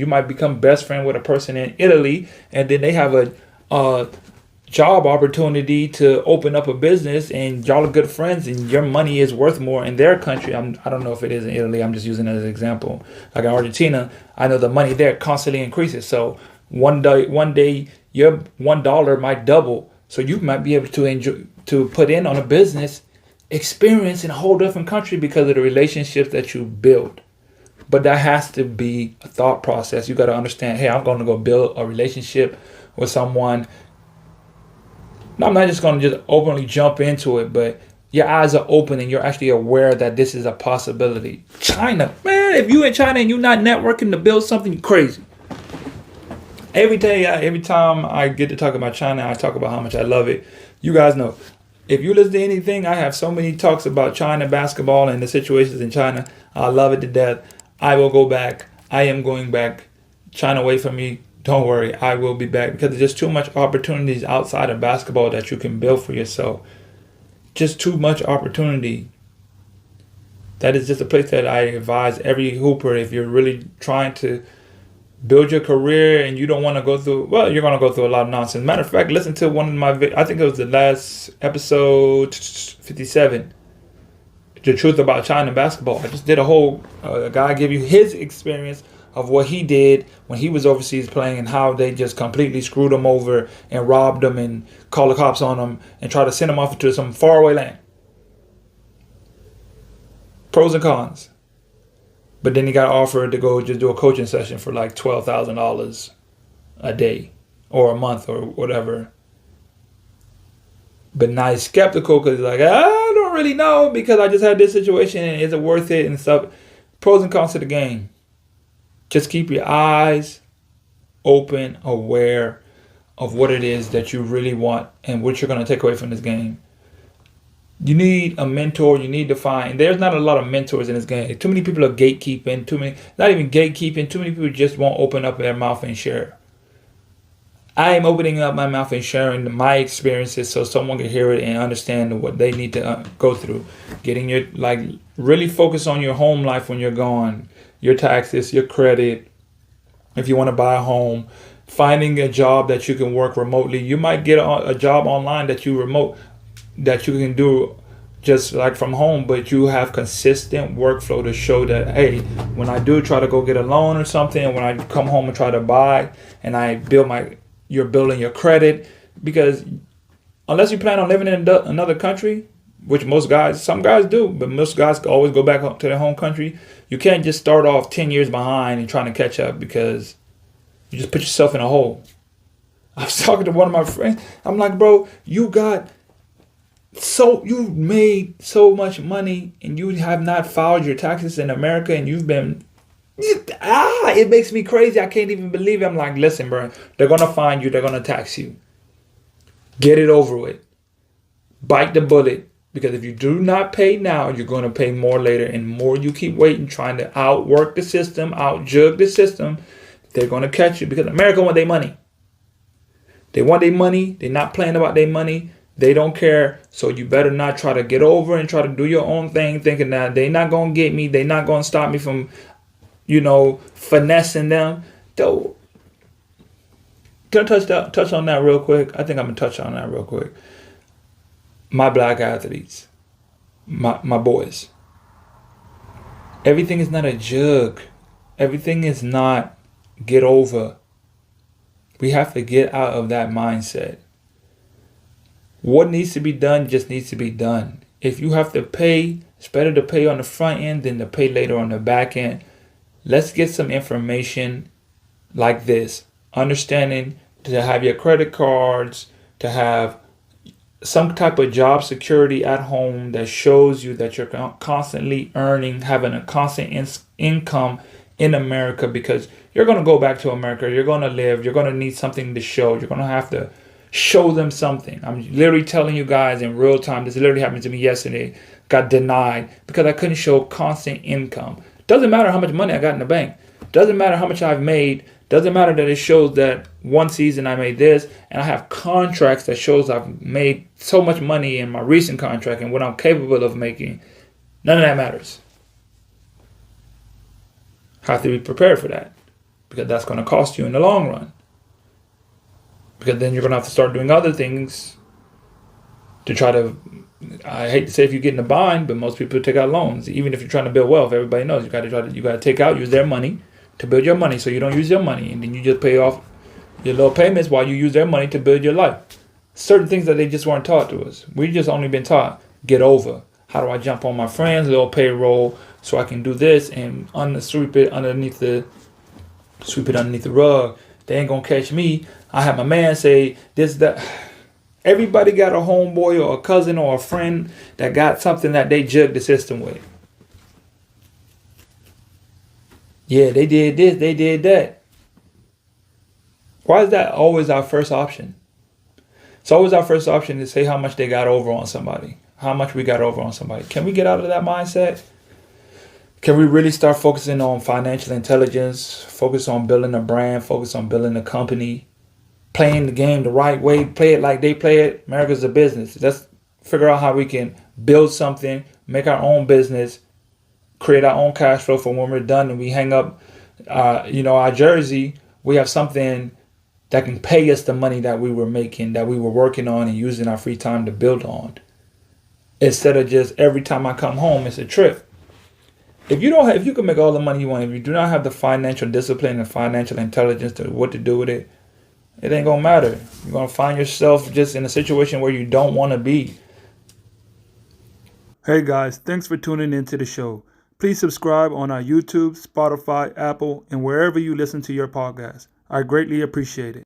You might become best friend with a person in Italy, and then they have a job opportunity to open up a business, and y'all are good friends, and your money is worth more in their country. I don't know if it is in Italy. I'm just using it as an example. Like in Argentina, I know the money there constantly increases. So one day your $1 might double. So you might be able to enjoy to put in on a business experience in a whole different country because of the relationships that you build. But that has to be a thought process. You got to understand, hey, I'm going to go build a relationship with someone. I'm not just going to just openly jump into it, but your eyes are open and you're actually aware that this is a possibility. China, man, if you in China and you're not networking to build something, you're crazy. Every time I get to talk about China, I talk about how much I love it. You guys know, if you listen to anything, I have so many talks about China basketball and the situations in China. I love it to death. I will go back. I am going back. China, wait for me. Don't worry, I will be back because there's just too much opportunities outside of basketball that you can build for yourself. Just too much opportunity. That is just a place that I advise every hooper, if you're really trying to build your career and you don't want to go through, well, you're going to go through a lot of nonsense. Matter of fact, listen to one of my, I think it was the last episode 57, The Truth About China Basketball. I just did a whole, a guy give you his experience of what he did when he was overseas playing and how they just completely screwed him over and robbed him and called the cops on him and tried to send him off to some faraway land. Pros and cons. But then he got offered to go just do a coaching session for like $12,000 a day or a month or whatever. But now he's skeptical because he's like, I don't really know because I just had this situation and is it worth it and stuff. Pros and cons to the game. Just keep your eyes open, aware of what it is that you really want and what you're going to take away from this game. You need a mentor. You need to find. There's not a lot of mentors in this game. Too many people are gatekeeping. Not even gatekeeping. Too many people just won't open up their mouth and share. I am opening up my mouth and sharing my experiences so someone can hear it and understand what they need to go through. Getting your, really focus on your home life when you're gone. Your taxes, your credit, if you want to buy a home, finding a job that you can work remotely. You might get a job online that you can do just like from home, but you have consistent workflow to show that, hey, when I do try to go get a loan or something, and when I come home and try to buy, and you're building your credit, because unless you plan on living in another country, which some guys do, but most guys always go back to their home country. You can't just start off 10 years behind and trying to catch up because you just put yourself in a hole. I was talking to one of my friends. I'm like, bro, you made so much money and you have not filed your taxes in America and it makes me crazy. I can't even believe it. I'm like, listen, bro, they're going to find you. They're going to tax you. Get it over with. Bite the bullet. Because if you do not pay now, you're going to pay more later. And more you keep waiting, trying to outwork the system, outjug the system, they're going to catch you. Because America want their money. They want their money. They're not playing about their money. They don't care. So you better not try to get over and try to do your own thing, thinking that they're not going to get me. They're not going to stop me from, finessing them. Though, can I touch on that real quick? I think I'm going to touch on that real quick. My black athletes, my boys. Everything is not a jug. Everything is not get over. We have to get out of that mindset. What needs to be done just needs to be done. If you have to pay, it's better to pay on the front end than to pay later on the back end. Let's get some information like this. Understanding to have your credit cards, to have some type of job security at home that shows you that you're constantly earning, having a constant income in America, because you're going to go back to America. You're going to live. You're going to need something to show. You're going to have to show them something. I'm literally telling you guys in real time. This literally happened to me yesterday. Got denied because I couldn't show constant income. Doesn't matter how much money I got in the bank. Doesn't matter how much I've made. Doesn't matter that it shows that one season I made this, and I have contracts that shows I've made so much money in my recent contract and what I'm capable of making. None of that matters. Have to be prepared for that. because that's going to cost you in the long run. Because then you're going to have to start doing other things to try to, I hate to say if you get in a bind, but most people take out loans. Even if you're trying to build wealth, everybody knows you got to take out, use their money to build your money, so you don't use your money, and then you just pay off your little payments while you use their money to build your life. Certain things that they just weren't taught to us. We just only been taught, get over. How do I jump on my friends' little payroll so I can do this and sweep it underneath the rug? They ain't gonna catch me. I have my man say this, that. Everybody got a homeboy or a cousin or a friend that got something that they jug the system with. Yeah, they did this, they did that. Why is that always our first option? It's always our first option to say how much they got over on somebody. How much we got over on somebody. Can we get out of that mindset? Can we really start focusing on financial intelligence, focus on building a brand, focus on building a company, playing the game the right way, play it like they play it? America's a business. Let's figure out how we can build something, make our own business, create our own cash flow for when we're done and we hang up, our jersey. We have something that can pay us the money that we were making, that we were working on and using our free time to build on. Instead of just every time I come home, it's a trip. If you can make all the money you want, if you do not have the financial discipline and financial intelligence to what to do with it, it ain't gonna matter. You're gonna find yourself just in a situation where you don't want to be. Hey guys, thanks for tuning into the show. Please subscribe on our YouTube, Spotify, Apple, and wherever you listen to your podcast. I greatly appreciate it.